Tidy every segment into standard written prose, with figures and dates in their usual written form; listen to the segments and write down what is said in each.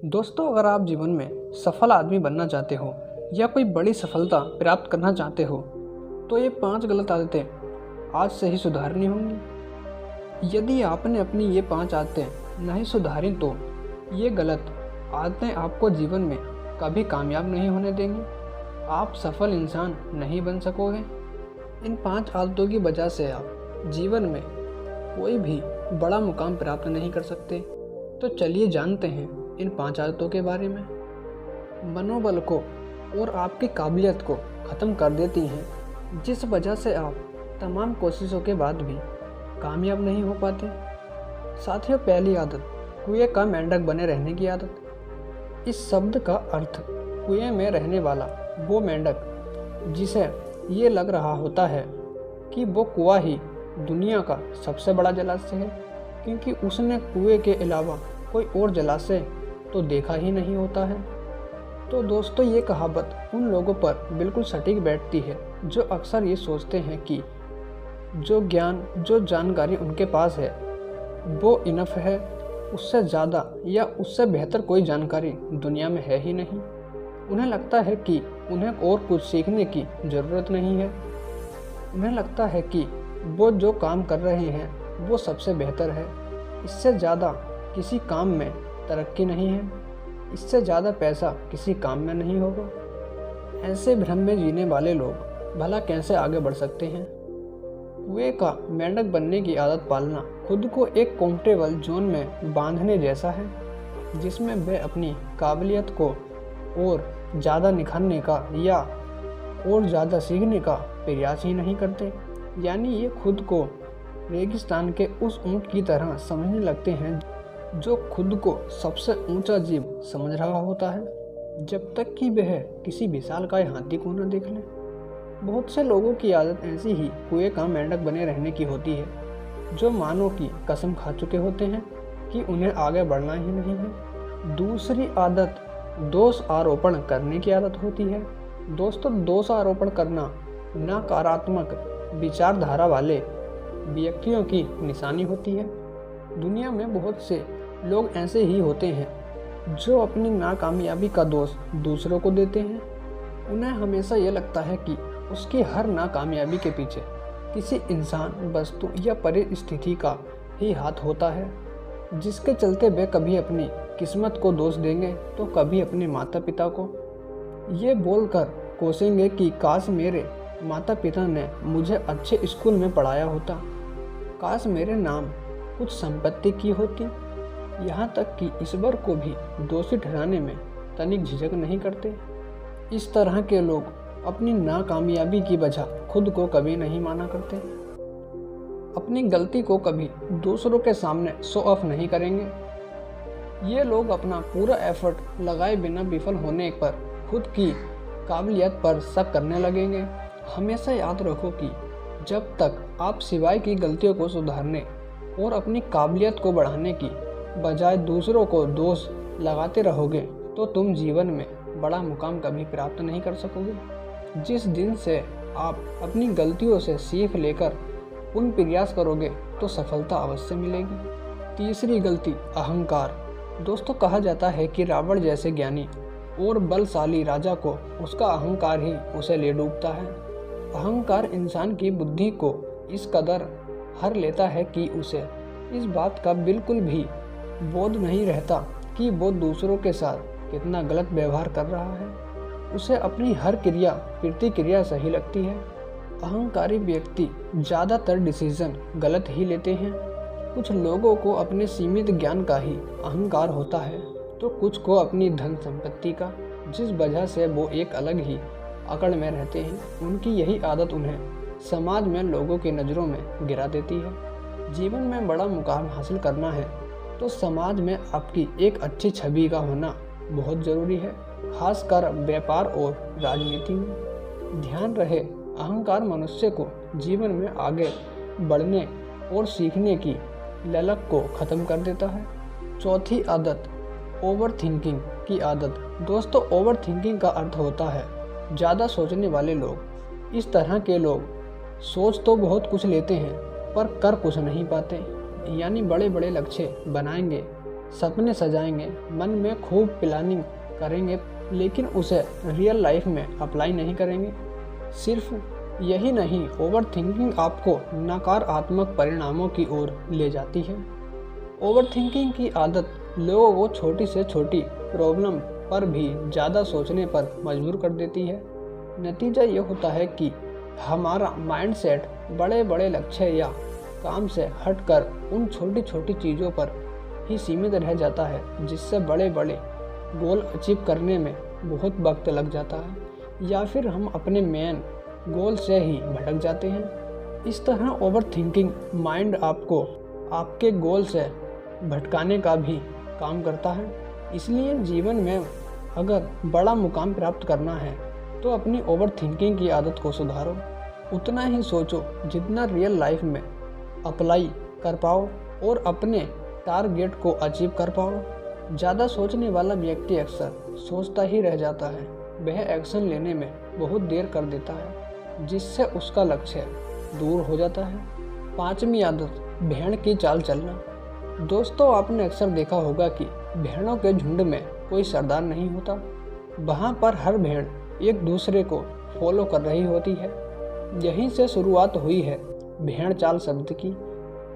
दोस्तों, अगर आप जीवन में सफल आदमी बनना चाहते हो या कोई बड़ी सफलता प्राप्त करना चाहते हो तो ये 5 गलत आदतें आज से ही सुधारनी होंगी। यदि आपने अपनी ये 5 आदतें नहीं सुधारी तो ये गलत आदतें आपको जीवन में कभी कामयाब नहीं होने देंगी। आप सफल इंसान नहीं बन सकोगे। इन 5 आदतों की वजह से आप जीवन में कोई भी बड़ा मुकाम प्राप्त नहीं कर सकते। तो चलिए जानते हैं इन 5 आदतों के बारे में। मनोबल को और आपकी काबिलियत को ख़त्म कर देती हैं, जिस वजह से आप तमाम कोशिशों के बाद भी कामयाब नहीं हो पाते। साथियों, पहली आदत कुएं का मेंढक बने रहने की आदत। इस शब्द का अर्थ कुएं में रहने वाला वो मेंढक जिसे ये लग रहा होता है कि वो कुआं ही दुनिया का सबसे बड़ा जलाशय है, क्योंकि उसने कुएं के अलावा कोई और जलाशय तो देखा ही नहीं होता है। तो दोस्तों, ये कहावत उन लोगों पर बिल्कुल सटीक बैठती है जो अक्सर ये सोचते हैं कि जो ज्ञान जो जानकारी उनके पास है वो इनफ है, उससे ज़्यादा या उससे बेहतर कोई जानकारी दुनिया में है ही नहीं। उन्हें लगता है कि उन्हें और कुछ सीखने की ज़रूरत नहीं है। उन्हें लगता है कि वो जो काम कर रहे हैं वो सबसे बेहतर है, इससे ज़्यादा किसी काम में तरक्की नहीं है, इससे ज़्यादा पैसा किसी काम में नहीं होगा। ऐसे भ्रम में जीने वाले लोग भला कैसे आगे बढ़ सकते हैं। कुएं का मेंढक बनने की आदत पालना खुद को एक कंफर्टेबल जोन में बांधने जैसा है, जिसमें वे अपनी काबिलियत को और ज़्यादा निखारने का या और ज़्यादा सीखने का प्रयास ही नहीं करते। यानी ये खुद को रेगिस्तान के उस ऊंट की तरह समझने लगते हैं जो खुद को सबसे ऊंचा जीव समझ रहा होता है, जब तक कि वह किसी विशालकाय हाथी को न देख ले। बहुत से लोगों की आदत ऐसी ही कुएं का मेंढक बने रहने की होती है, जो मानो की कसम खा चुके होते हैं कि उन्हें आगे बढ़ना ही नहीं है। दूसरी आदत दोष आरोपण करने की आदत होती है। दोस्तों, दोष आरोपण करना नकारात्मक विचारधारा वाले व्यक्तियों की निशानी होती है। दुनिया में बहुत से लोग ऐसे ही होते हैं जो अपनी नाकामयाबी का दोष दूसरों को देते हैं। उन्हें हमेशा ये लगता है कि उसकी हर नाकामयाबी के पीछे किसी इंसान, वस्तु या परिस्थिति का ही हाथ होता है, जिसके चलते वे कभी अपनी किस्मत को दोष देंगे तो कभी अपने माता पिता को। ये बोलकर कोसेंगे कि काश मेरे माता पिता ने मुझे अच्छे स्कूल में पढ़ाया होता, काश मेरे नाम कुछ संपत्ति की होती। यहाँ तक कि ईश्वर को भी दोषी ठहराने में तनिक झिझक नहीं करते। इस तरह के लोग अपनी नाकामयाबी की वजह खुद को कभी नहीं माना करते। अपनी गलती को कभी दूसरों के सामने शो ऑफ नहीं करेंगे। ये लोग अपना पूरा एफर्ट लगाए बिना विफल होने पर खुद की काबिलियत पर शक करने लगेंगे। हमेशा याद रखो कि जब तक आप सिवाय की गलतियों को सुधारने और अपनी काबिलियत को बढ़ाने की बजाय दूसरों को दोष लगाते रहोगे तो तुम जीवन में बड़ा मुकाम कभी प्राप्त नहीं कर सकोगे। जिस दिन से आप अपनी गलतियों से सीख लेकर उन प्रयास करोगे तो सफलता अवश्य मिलेगी। तीसरी गलती अहंकार। दोस्तों, कहा जाता है कि रावण जैसे ज्ञानी और बलशाली राजा को उसका अहंकार ही उसे ले डूबता है। अहंकार इंसान की बुद्धि को इस कदर हर लेता है कि उसे इस बात का बिल्कुल भी बोध नहीं रहता कि वो दूसरों के साथ कितना गलत व्यवहार कर रहा है। उसे अपनी हर क्रिया प्रतिक्रिया सही लगती है। अहंकारी व्यक्ति ज़्यादातर डिसीजन गलत ही लेते हैं। कुछ लोगों को अपने सीमित ज्ञान का ही अहंकार होता है तो कुछ को अपनी धन संपत्ति का, जिस वजह से वो एक अलग ही अकड़ में रहते हैं। उनकी यही आदत उन्हें समाज में लोगों की नज़रों में गिरा देती है। जीवन में बड़ा मुकाम हासिल करना है तो समाज में आपकी एक अच्छी छवि का होना बहुत ज़रूरी है, खासकर व्यापार और राजनीति में। ध्यान रहे, अहंकार मनुष्य को जीवन में आगे बढ़ने और सीखने की ललक को ख़त्म कर देता है। चौथी आदत ओवर थिंकिंग की आदत। दोस्तों, ओवर थिंकिंग का अर्थ होता है ज़्यादा सोचने वाले लोग। इस तरह के लोग सोच तो बहुत कुछ लेते हैं पर कर कुछ नहीं पाते। यानी बड़े बड़े लक्ष्य बनाएंगे सपने सजाएंगे, मन में खूब प्लानिंग करेंगे, लेकिन उसे रियल लाइफ में अप्लाई नहीं करेंगे। सिर्फ यही नहीं, ओवर थिंकिंग आपको नकारात्मक परिणामों की ओर ले जाती है। ओवर थिंकिंग की आदत लोगों को छोटी से छोटी प्रॉब्लम पर भी ज़्यादा सोचने पर मजबूर कर देती है। नतीजा ये होता है कि हमारा माइंडसेट बड़े बड़े लक्ष्य या काम से हटकर उन छोटी छोटी चीज़ों पर ही सीमित रह जाता है, जिससे बड़े बड़े गोल अचीव करने में बहुत वक्त लग जाता है, या फिर हम अपने मेन गोल से ही भटक जाते हैं। इस तरह ओवर थिंकिंग माइंड आपको आपके गोल से भटकाने का भी काम करता है। इसलिए जीवन में अगर बड़ा मुकाम प्राप्त करना है तो अपनी ओवर थिंकिंग की आदत को सुधारो। उतना ही सोचो जितना रियल लाइफ में अप्लाई कर पाओ और अपने टारगेट को अचीव कर पाओ। ज़्यादा सोचने वाला व्यक्ति अक्सर सोचता ही रह जाता है, वह एक्शन लेने में बहुत देर कर देता है, जिससे उसका लक्ष्य दूर हो जाता है। 5वीं आदत, भेड़ की चाल चलना। दोस्तों, आपने अक्सर देखा होगा कि भेड़ों के झुंड में कोई सरदार नहीं होता। वहाँ पर हर भेड़ एक दूसरे को फॉलो कर रही होती है। यहीं से शुरुआत हुई है भेड़ चाल शब्द की,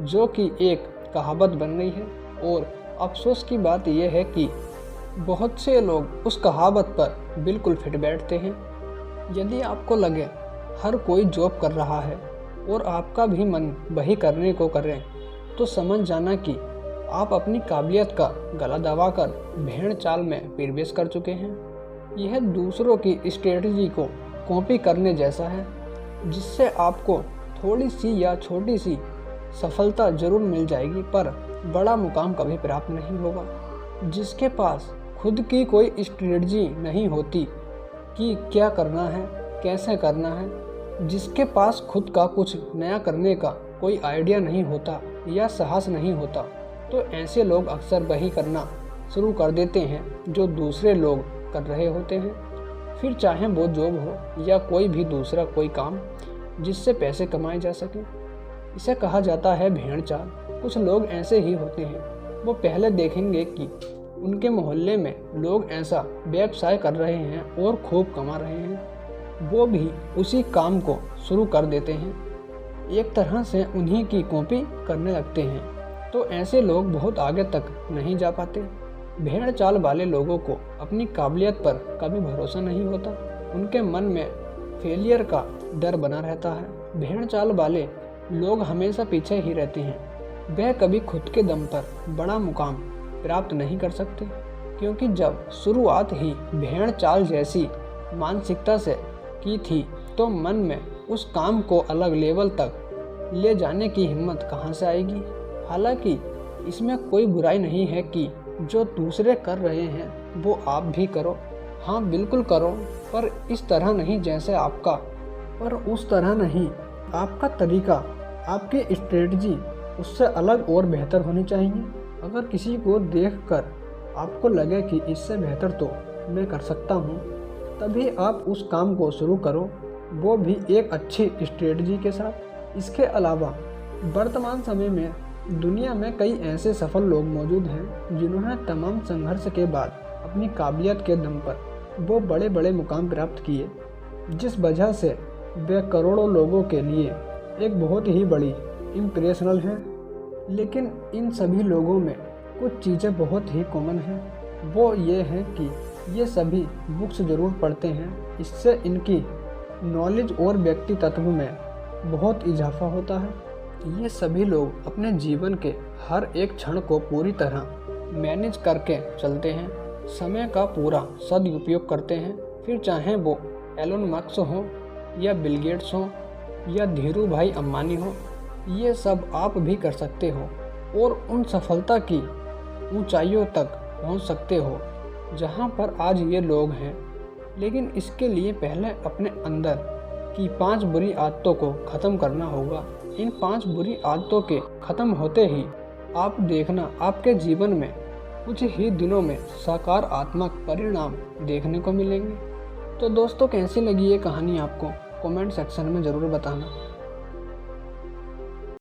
जो कि एक कहावत बन गई है। और अफसोस की बात यह है कि बहुत से लोग उस कहावत पर बिल्कुल फिट बैठते हैं। यदि आपको लगे हर कोई जॉब कर रहा है और आपका भी मन वही करने को करे, तो समझ जाना कि आप अपनी काबिलियत का गला दबाकर भेड़ चाल में प्रवेश कर चुके हैं। यह दूसरों की स्ट्रेटजी को कॉपी करने जैसा है, जिससे आपको थोड़ी सी या छोटी सी सफलता जरूर मिल जाएगी, पर बड़ा मुकाम कभी प्राप्त नहीं होगा। जिसके पास खुद की कोई स्ट्रेटजी नहीं होती कि क्या करना है, कैसे करना है, जिसके पास खुद का कुछ नया करने का कोई आइडिया नहीं होता या साहस नहीं होता, तो ऐसे लोग अक्सर वही करना शुरू कर देते हैं जो दूसरे लोग कर रहे होते हैं। फिर चाहे वो जॉब हो या कोई भी दूसरा कोई काम जिससे पैसे कमाए जा सके। इसे कहा जाता है भेड़ चाल। कुछ लोग ऐसे ही होते हैं, वो पहले देखेंगे कि उनके मोहल्ले में लोग ऐसा व्यवसाय कर रहे हैं और खूब कमा रहे हैं, वो भी उसी काम को शुरू कर देते हैं। एक तरह से उन्हीं की कॉपी करने लगते हैं। तो ऐसे लोग बहुत आगे तक नहीं जा पाते। भेड़ चाल वाले लोगों को अपनी काबिलियत पर कभी भरोसा नहीं होता। उनके मन में फेलियर का डर बना रहता है। भेड़ चाल वाले लोग हमेशा पीछे ही रहते हैं। वह कभी खुद के दम पर बड़ा मुकाम प्राप्त नहीं कर सकते, क्योंकि जब शुरुआत ही भेड़ चाल जैसी मानसिकता से की थी, तो मन में उस काम को अलग लेवल तक ले जाने की हिम्मत कहाँ से आएगी। हालांकि इसमें कोई बुराई नहीं है कि जो दूसरे कर रहे हैं वो आप भी करो। हाँ, बिल्कुल करो, पर इस तरह नहीं जैसे आपका, पर उस तरह नहीं। आपका तरीका, आपकी स्ट्रेटजी उससे अलग और बेहतर होनी चाहिए। अगर किसी को देखकर आपको लगे कि इससे बेहतर तो मैं कर सकता हूँ, तभी आप उस काम को शुरू करो, वो भी एक अच्छी स्ट्रेटजी के साथ। इसके अलावा वर्तमान समय में दुनिया में कई ऐसे सफल लोग मौजूद हैं जिन्होंने तमाम संघर्ष के बाद अपनी काबिलियत के दम पर वो बड़े बड़े मुकाम प्राप्त किए, जिस वजह से वे करोड़ों लोगों के लिए एक बहुत ही बड़ी इंस्पिरेशनल है। लेकिन इन सभी लोगों में कुछ चीज़ें बहुत ही कॉमन हैं। वो ये हैं कि ये सभी बुक्स ज़रूर पढ़ते हैं। इससे इनकी नॉलेज और व्यक्तित्व में बहुत इजाफा होता है। ये सभी लोग अपने जीवन के हर एक क्षण को पूरी तरह मैनेज करके चलते हैं, समय का पूरा सदुपयोग करते हैं। फिर चाहे वो एलोन मस्क हो या बिल गेट्स हो या धीरू भाई अंबानी हो, ये सब आप भी कर सकते हो और उन सफलता की ऊंचाइयों तक पहुंच सकते हो जहां पर आज ये लोग हैं। लेकिन इसके लिए पहले अपने अंदर की 5 बुरी आदतों को ख़त्म करना होगा। इन 5 बुरी आदतों के ख़त्म होते ही आप देखना आपके जीवन में कुछ ही दिनों में सकारात्मक परिणाम देखने को मिलेंगे। तो दोस्तों, कैसी लगी ये कहानी आपको? कमेंट सेक्शन में ज़रूर बताना।